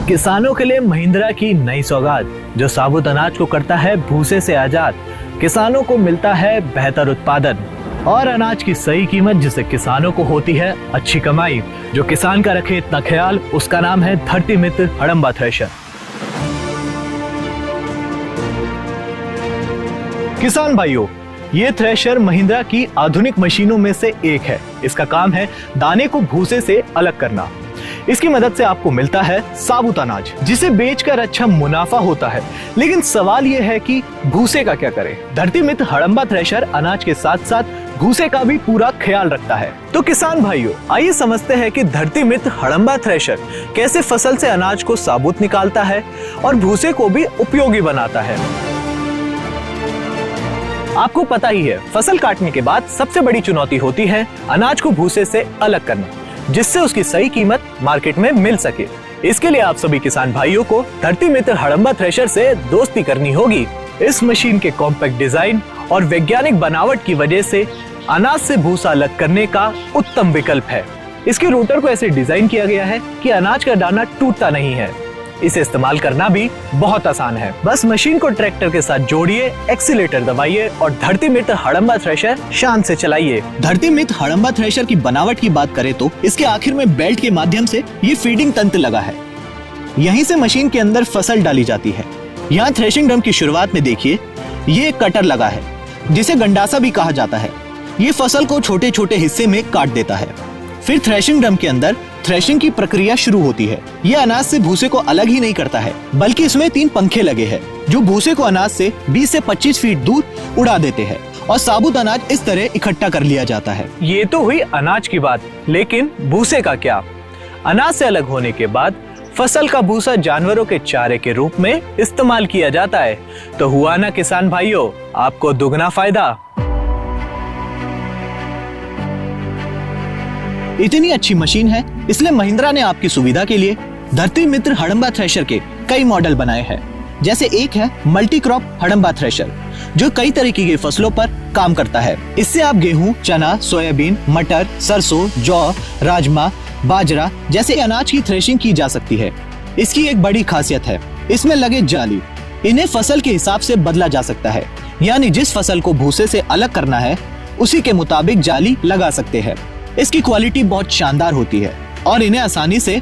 किसानों के लिए महिंद्रा की नई सौगात जो साबुत अनाज को करता है भूसे से आजाद। किसानों को मिलता है बेहतर उत्पादन और अनाज की सही कीमत, जिससे किसानों को होती है अच्छी कमाई। जो किसान का रखे इतना ख्याल, उसका नाम है धरती मित्र हड़म्बा थ्रेशर। किसान भाइयों, ये थ्रेशर महिंद्रा की आधुनिक मशीनों में से एक है। इसका काम है दाने को भूसे से अलग करना। इसकी मदद से आपको मिलता है साबुत अनाज, जिसे बेचकर अच्छा मुनाफा होता है। लेकिन सवाल यह है कि भूसे का क्या करें? धरती मित्र हड़म्बा थ्रेशर अनाज के साथ साथ भूसे का भी पूरा ख्याल रखता है। तो किसान भाइयों, आइए समझते हैं कि धरती मित्र हड़म्बा थ्रेशर कैसे फसल से अनाज को साबुत निकालता है और भूसे को भी उपयोगी बनाता है। आपको पता ही है, फसल काटने के बाद सबसे बड़ी चुनौती होती है अनाज को भूसे से अलग करना, जिससे उसकी सही कीमत मार्केट में मिल सके। इसके लिए आप सभी किसान भाइयों को धरती मित्र हड़म्बा थ्रेशर से दोस्ती करनी होगी। इस मशीन के कॉम्पैक्ट डिजाइन और वैज्ञानिक बनावट की वजह से अनाज से भूसा अलग करने का उत्तम विकल्प है। इसके रोटर को ऐसे डिजाइन किया गया है कि अनाज का दाना टूटता नहीं है। इसे इस्तेमाल करना भी बहुत आसान है। बस मशीन को ट्रैक्टर के साथ जोड़िए, एक्सीलेटर दबाइए और धरती मित्र हड़म्बा थ्रेशर शान से चलाइए। धरती मित्र हड़म्बा थ्रेशर की बनावट की बात करें तो इसके आखिर में बेल्ट के माध्यम से ये फीडिंग तंत्र लगा है। यहीं से मशीन के अंदर फसल डाली जाती है। यहाँ थ्रेशिंग ड्रम की शुरुआत में देखिए, ये एक कटर लगा है जिसे गंडासा भी कहा जाता है। ये फसल को छोटे छोटे हिस्से में काट देता है। फिर थ्रेशिंग ड्रम के अंदर थ्रेशिंग की प्रक्रिया शुरू होती है। यह अनाज से भूसे को अलग ही नहीं करता है, बल्कि इसमें 3 पंखे लगे हैं जो भूसे को अनाज से 20 से 25 फीट दूर उड़ा देते हैं और साबुत अनाज इस तरह इकट्ठा कर लिया जाता है। ये तो हुई अनाज की बात, लेकिन भूसे का क्या? अनाज से अलग होने के बाद फसल का भूसा जानवरों के चारे के रूप में इस्तेमाल किया जाता है। तो हुआ ना किसान भाइयों, आपको दुगना फायदा। इतनी अच्छी मशीन है, इसलिए महिंद्रा ने आपकी सुविधा के लिए धरती मित्र हड़म्बा थ्रेशर के कई मॉडल बनाए हैं। जैसे एक है मल्टी क्रॉप हड़म्बा थ्रेशर, जो कई तरीके की फसलों पर काम करता है। इससे आप गेहूं, चना, सोयाबीन, मटर, सरसों, जौ, राजमा, बाजरा जैसे अनाज की थ्रेशिंग की जा सकती है। इसकी एक बड़ी खासियत है, इसमें लगे जाली। इन्हें फसल के हिसाब से बदला जा सकता है, यानी जिस फसल को भूसे से अलग करना है उसी के मुताबिक जाली लगा सकते हैं। इसकी क्वालिटी बहुत शानदार होती है और इन्हें आसानी से